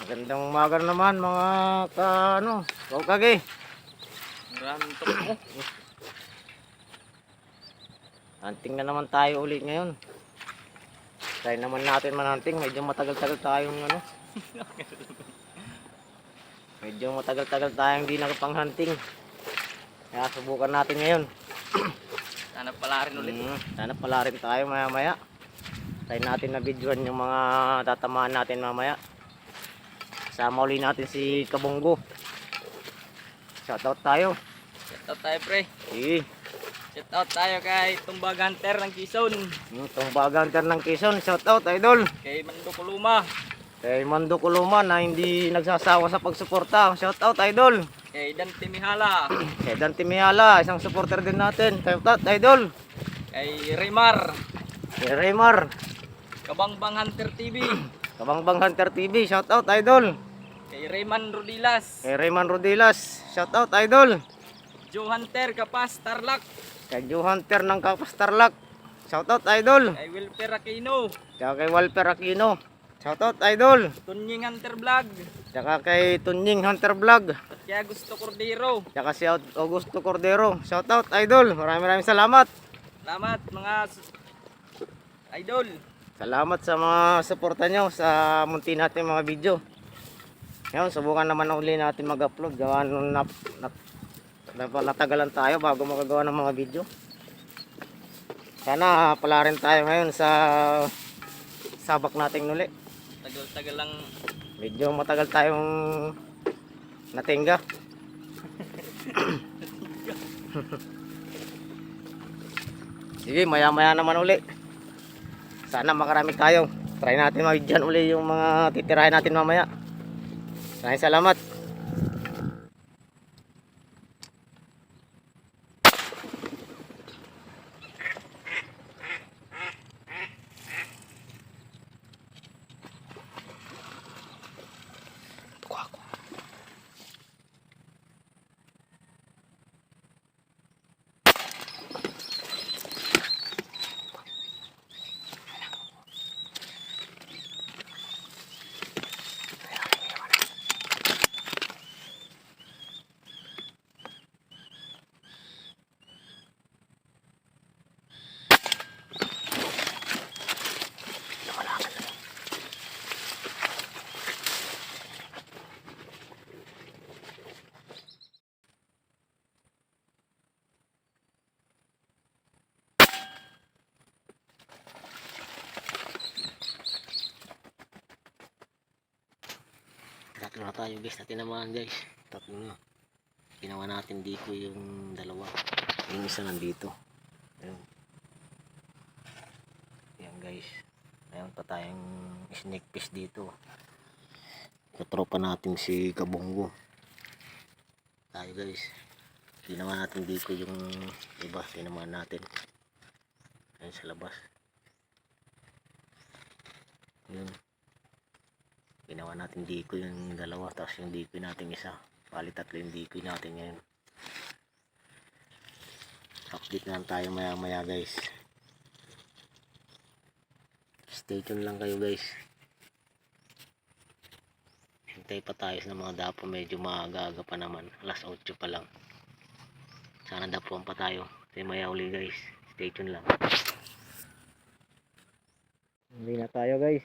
Magandang umaga naman mga kawkagi. Maraming toko. Hunting na naman tayo ulit ngayon. Try naman natin manhunting. Medyo matagal-tagal tayong Medyo matagal-tagal tayong hindi nakapang-hunting. Kaya subukan natin ngayon. Sana pala rin ulit. Sana pala rin tayo maya-maya. Try natin na videoan yung mga tatamaan natin mamaya. Kasama uli natin si Kabonggo. Shoutout tayo. Shoutout tayo, pre. Sige. Shoutout tayo kay Tumbag Hunter ng Quezon. Tumbag Hunter ng Quezon. Shoutout, idol. Kay Mando Kuluma. Kay Mando Kuluma na hindi nagsasawa sa pagsuporta. Shoutout, idol. Kay Dante Mihala. Kay Dante Mihala, isang supporter din natin. Shoutout, idol. Kay Raymar. Kay Raymar. Kabangbang Hunter TV. Kabangbang Hunter TV. Shoutout, idol. Kay Rayman Rodilas. Kay Rayman Rodilas. Shoutout, idol. Joe Hunter Kapas Tarlac. Kay Joe Hunter ng Kapas Tarlac. Shoutout, idol. Kay Wilper Aquino. Tsaka kay Walper Aquino. Shoutout, idol. Tunying Hunter Vlog. Tsaka kay Tunying Hunter Vlog. At kay Augusto Cordero. Tsaka si Augusto Cordero. Shoutout, idol. Maraming salamat. Salamat mga idol. Salamat sa mga suporta nyo sa munti natin mga video. Ngayon, subukan naman uli natin mag-upload. Gawa nung natagalan tayo bago makagawa ng mga video. Sana pala rin tayo ngayon sa sabak nating nuli. Tagal-tagal lang. Medyo matagal tayong natingga. Sige, maya-maya naman uli. Sana makarami tayo. Try natin mabidyan uli yung mga titirahin natin mamaya. Maraming salamat. Tatlo na tayo guys, natin naman guys. Tatlo na. Ginawa natin dito yung dalawa. Yung isa nandito. Ayun. Ayan guys. Ayun pa tayong snake fish dito. Katropa natin si Kabonggo. Tayo guys. Ginawa natin dito yung iba. Tinamaan natin. Ayun sa labas. Ayun. Ginawa natin diko yung dalawa, tapos yung diko natin isa. Bali tatlo yung diko natin ngayon. Update na lang tayo maya maya guys. Stay tuned lang kayo guys. Hintay pa tayo sa mga dapo, medyo maaga-aga pa naman. Alas 8 pa lang. Sana dapuan pa tayo. Stay maya uli guys. Stay tuned lang. Hindi na tayo guys.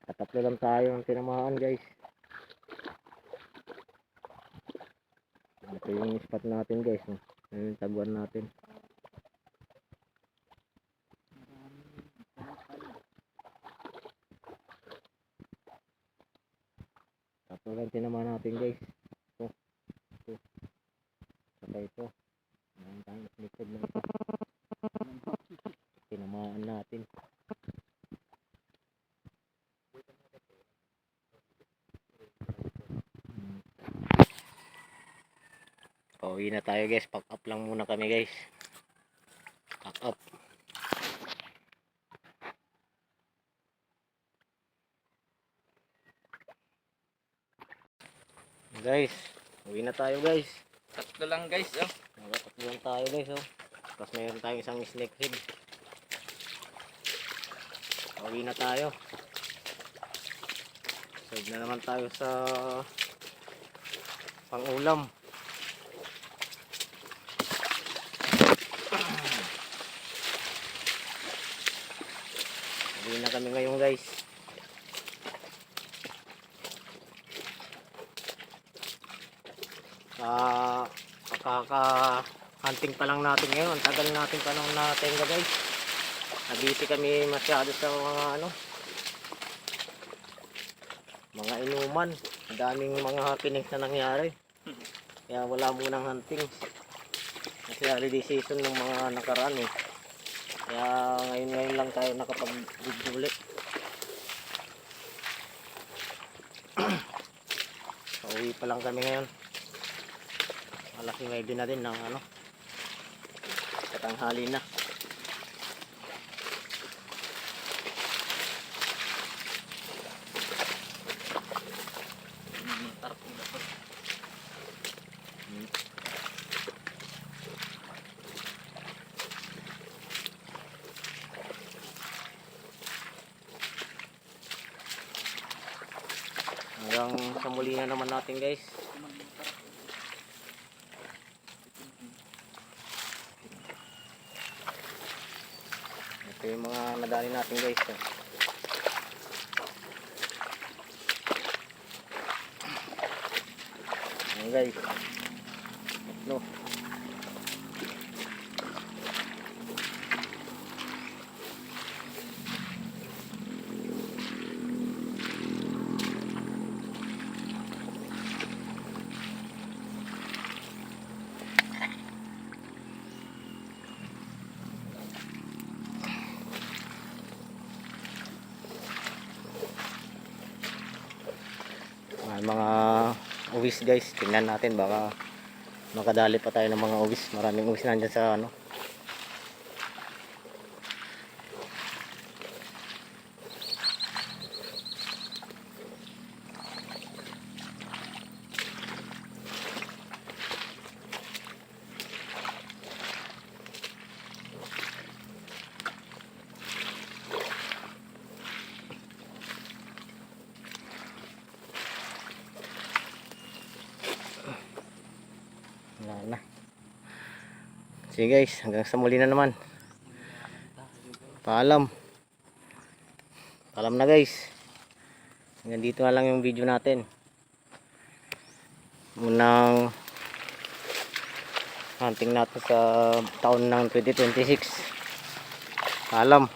Tatlo lang tayo ang tinamaan guys. Ito yung spot natin guys. Ito yung taguan natin. Tatlo lang tinamaan natin guys. Ito. Saka ito. Mayroon tayong likod na ito. Tinamaan natin. Pauwi na tayo guys. Pack up lang muna kami guys. Pack up. Guys, uwi na tayo guys. Tatlo lang guys. Oh. Tatlo lang tayo guys. Oh. Tapos mayroon tayong isang snake head. Pauwi na tayo. Save na naman tayo sa pang-ulam. Uwi na kami ngayon guys. Kaka-hunting pa lang natin ngayon. Ang tagal natin pa nang natenga guys. Nabisi kami masyado sa mga inuman. Ang daming mga happenings na nangyari. Kaya wala munang hunting. Kasi holiday season ng mga nakaraan eh. Kaya ngayon lang tayo nakapag-video ulit. Pauwi pa lang kami ngayon. Malaking ready na din ng katanghali na. Hanggang sa muli na naman natin guys. Ito yung mga nadali natin guys. Ayan guys. No. May mga uwis guys, tingnan natin baka makadali pa tayo ng mga uwis. Maraming uwis nandyan sa wala na. Sige guys, hanggang sa muli na naman. Paalam. Paalam na guys. Hanggang dito na lang yung video natin. Unang hunting natin sa taon ng 2026. Paalam.